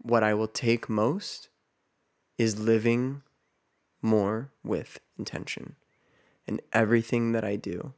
what I will take most is living more with intention in everything that I do.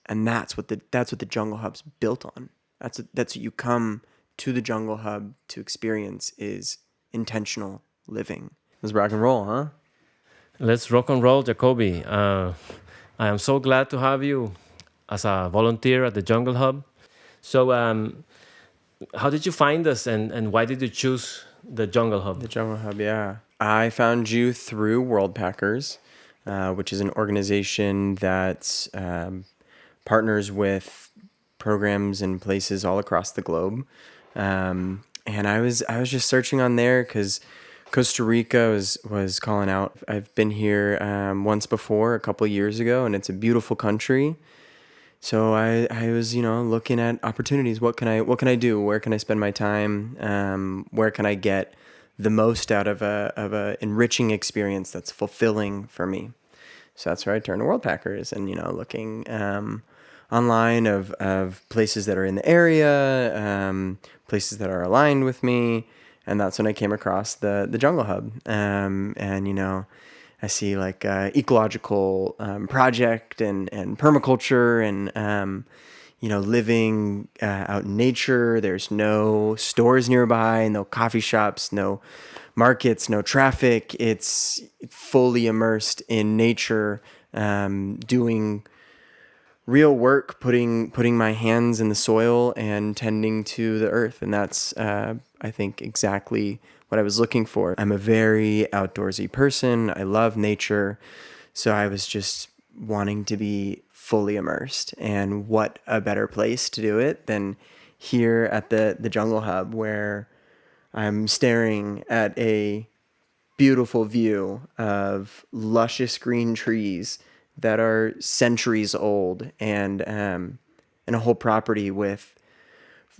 And that's what the Jungle Hub's built on. That's what you come to the Jungle Hub to experience is intentional living. Let's rock and roll, huh? Let's rock and roll, Jakobe. I am so glad to have you as a volunteer at the Jungle Hub. So, how did you find us, and why did you choose the Jungle Hub? The Jungle Hub, yeah. I found you through Worldpackers, which is an organization that partners with programs and places all across the globe. And I was just searching on there because Costa Rica was calling out. I've been here once before, a couple years ago, and it's a beautiful country. So I was, looking at opportunities. What can I do? Where can I spend my time? Where can I get the most out of a enriching experience that's fulfilling for me? So that's where I turned to Worldpackers and, looking online of places that are in the area, places that are aligned with me. And that's when I came across the Jungle Hub. And, I see like ecological project and permaculture and, living out in nature. There's no stores nearby, no coffee shops, no markets, no traffic. It's fully immersed in nature, doing real work, putting my hands in the soil and tending to the earth. And that's, I think, exactly what I was looking for. I'm a very outdoorsy person. I love nature. So I was just wanting to be fully immersed. And what a better place to do it than here at the Jungle Hub, where I'm staring at a beautiful view of luscious green trees that are centuries old and a whole property with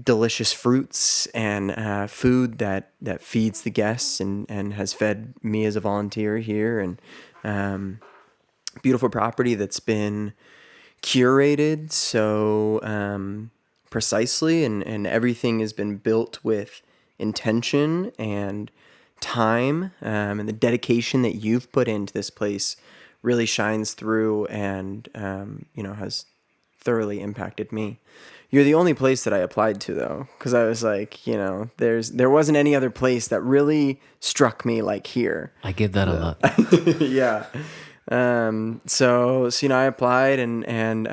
delicious fruits and food that feeds the guests and has fed me as a volunteer here, and beautiful property that's been curated so precisely, and everything has been built with intention and time, and the dedication that you've put into this place really shines through and has thoroughly impacted me. You're the only place that I applied to, though, because I was like, there wasn't any other place that really struck me like here. I get that a lot. Yeah. So I applied and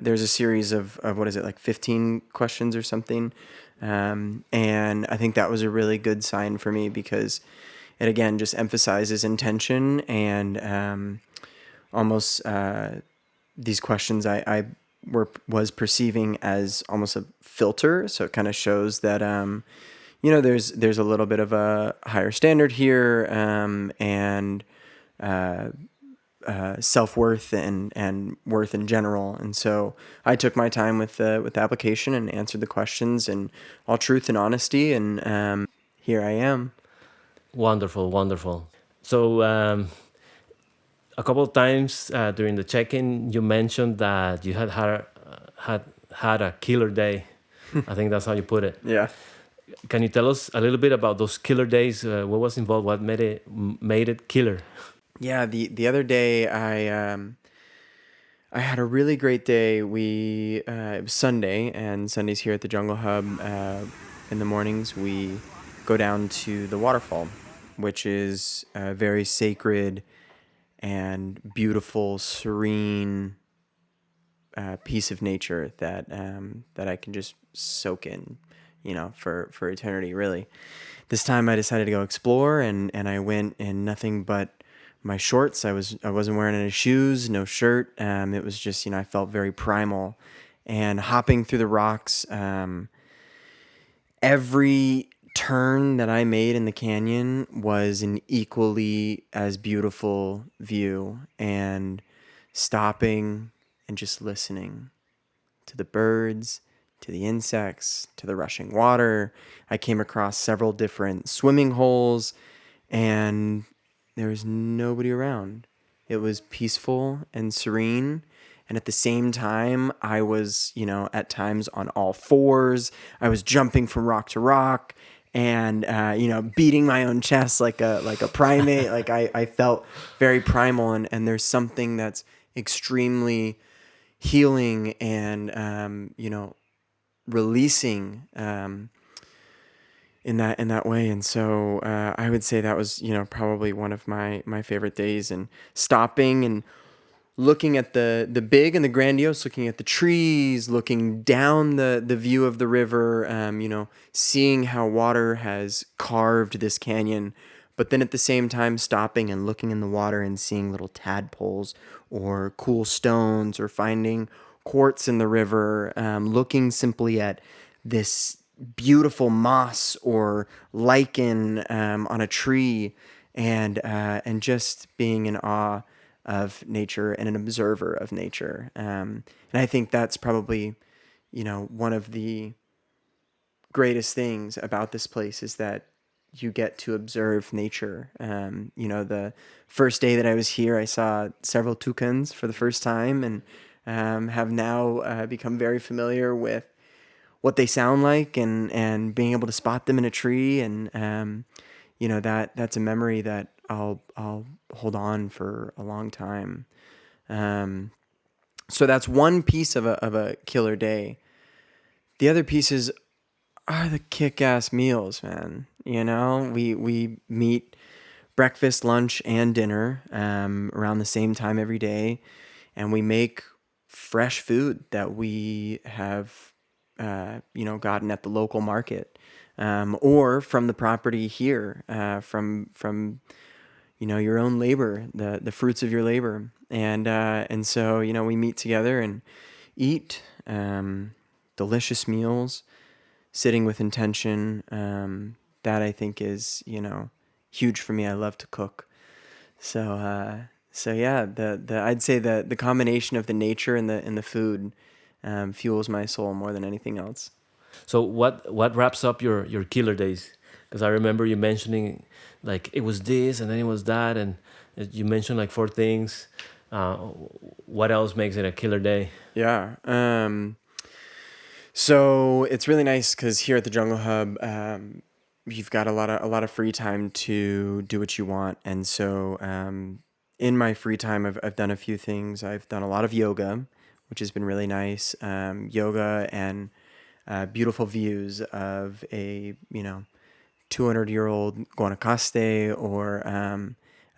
there's a series of what is it, like 15 questions or something. And I think that was a really good sign for me because it again just emphasizes intention and almost these questions I was perceiving as almost a filter. So it kind of shows that there's a little bit of a higher standard here, and self-worth and worth in general. And so I took my time with the application and answered the questions in all truth and honesty, and here I am. Wonderful. So, a couple of times during the check-in, you mentioned that you had a killer day. I think that's how you put it. Yeah. Can you tell us a little bit about those killer days? What was involved? What made it killer? Yeah. The other day, I had a really great day. It was Sunday, and Sundays here at the Jungle Hub. In the mornings, we go down to the waterfall, which is a very sacred and beautiful, serene piece of nature that I can just soak in, for eternity, really. This time I decided to go explore, and I went in nothing but my shorts. I wasn't wearing any shoes, no shirt. It was just, I felt very primal, and hopping through the rocks. Every turn that I made in the canyon was an equally as beautiful view, and stopping and just listening to the birds, to the insects, to the rushing water. I came across several different swimming holes, and there was nobody around. It was peaceful and serene. And at the same time, I was, at times on all fours. I was jumping from rock to rock. and beating my own chest like a primate. Like I felt very primal, and there's something that's extremely healing and releasing in that way. And so I would say that was probably one of my favorite days, and stopping and looking at the big and the grandiose, looking at the trees, looking down the view of the river, seeing how water has carved this canyon, but then at the same time stopping and looking in the water and seeing little tadpoles or cool stones, or finding quartz in the river, looking simply at this beautiful moss or lichen on a tree, and just being in awe of nature and an observer of nature. And I think that's probably, one of the greatest things about this place is that you get to observe nature. The first day that I was here, I saw several toucans for the first time, and have now become very familiar with what they sound like, and being able to spot them in a tree. And that's a memory that I'll hold on for a long time. So that's one piece of a killer day. The other pieces are the kick-ass meals, man. We meet breakfast, lunch, and dinner around the same time every day, and we make fresh food that we have gotten at the local market, or from the property here, from your own labor, the fruits of your labor. And so we meet together and eat delicious meals, sitting with intention. That I think is huge for me. I love to cook. So yeah, the I'd say the combination of the nature and the food fuels my soul more than anything else. So what wraps up your killer days? Because I remember you mentioning like it was this and then it was that, and you mentioned like four things. Uh, what else makes it a killer day? Yeah. So it's really nice because here at the Jungle Hub, you've got a lot of free time to do what you want. And so in my free time, I've done a few things. I've done a lot of yoga, which has been really nice. Yoga and beautiful views of a 200-year-old Guanacaste, or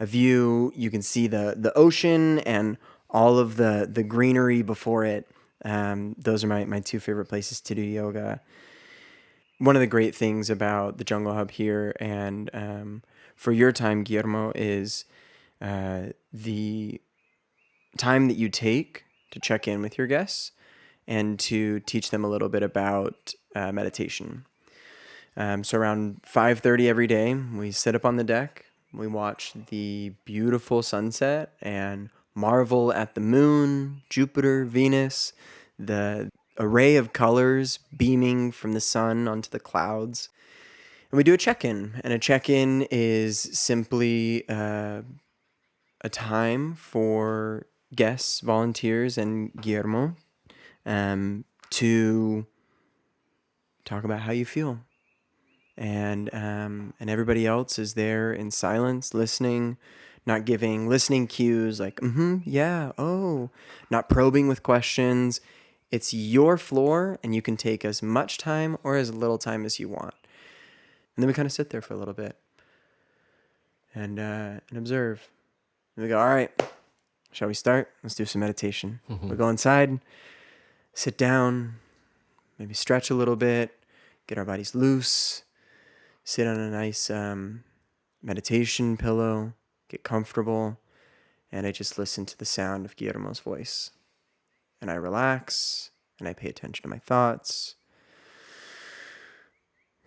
a view you can see the ocean and all of the greenery before it. Those are my two favorite places to do yoga. One of the great things about the Jungle Hub here, and for your time, Guillermo, is the time that you take to check in with your guests and to teach them a little bit about meditation. So around 5:30 every day, we sit up on the deck, we watch the beautiful sunset and marvel at the moon, Jupiter, Venus, the array of colors beaming from the sun onto the clouds. And we do a check-in, and a check-in is simply a time for guests, volunteers, and Guillermo to talk about how you feel. And everybody else is there in silence, listening, not giving listening cues like yeah, oh, not probing with questions. It's your floor, and you can take as much time or as little time as you want. And then we kind of sit there for a little bit and observe. And we go, all right, shall we start? Let's do some meditation. We go inside, sit down, maybe stretch a little bit, get our bodies loose, sit on a nice meditation pillow, get comfortable, and I just listen to the sound of Guillermo's voice. And I relax, and I pay attention to my thoughts.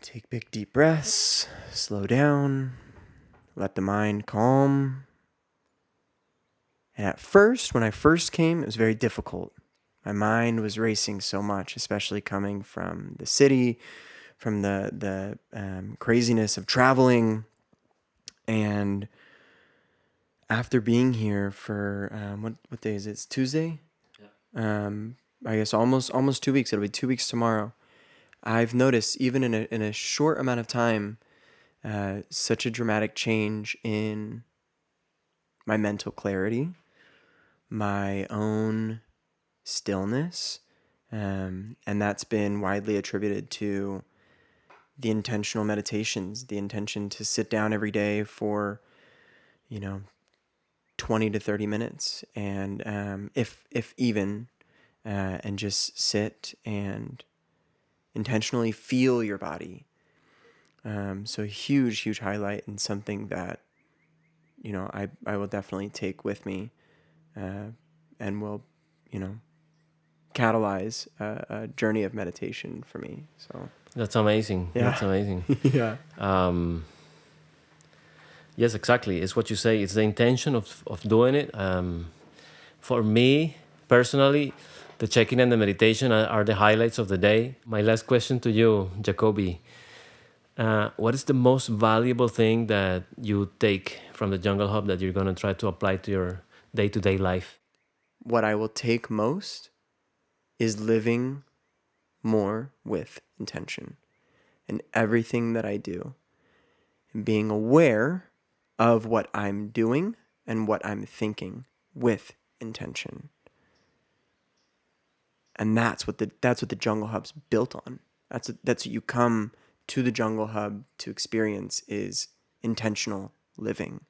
Take big deep breaths, slow down, let the mind calm. And at first, when I first came, it was very difficult. My mind was racing so much, especially coming from the city, from the craziness of traveling. And after being here for what day is it? It's Tuesday. I guess almost 2 weeks. It'll be 2 weeks tomorrow. I've noticed even in a short amount of time, such a dramatic change in my mental clarity, my own stillness, and that's been widely attributed to the intentional meditations, the intention to sit down every day for, 20 to 30 minutes, and if even, and just sit and intentionally feel your body. So huge highlight, and something that, I will definitely take with me, and will, catalyze a journey of meditation for me. So That's amazing. yeah. That's amazing. Yeah. Yes, exactly. It's what you say. It's the intention of doing it. For me, personally, the check-in and the meditation are the highlights of the day. My last question to you, Jakobe. What is the most valuable thing that you take from the Jungle Hub that you're going to try to apply to your day-to-day life? What I will take most is living more with intention in everything that I do, and being aware of what I'm doing and what I'm thinking with intention. And that's what the Jungle Hub's built on. That's what you come to the Jungle Hub to experience, is intentional living.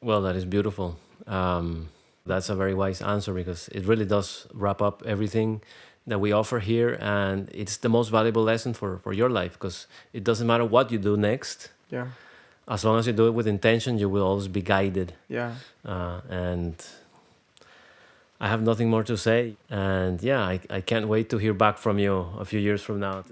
Well, that is beautiful. That's a very wise answer because it really does wrap up everything that we offer here. And it's the most valuable lesson for your life because it doesn't matter what you do next. Yeah. As long as you do it with intention, you will always be guided. Yeah. And I have nothing more to say. And yeah, I can't wait to hear back from you a few years from now.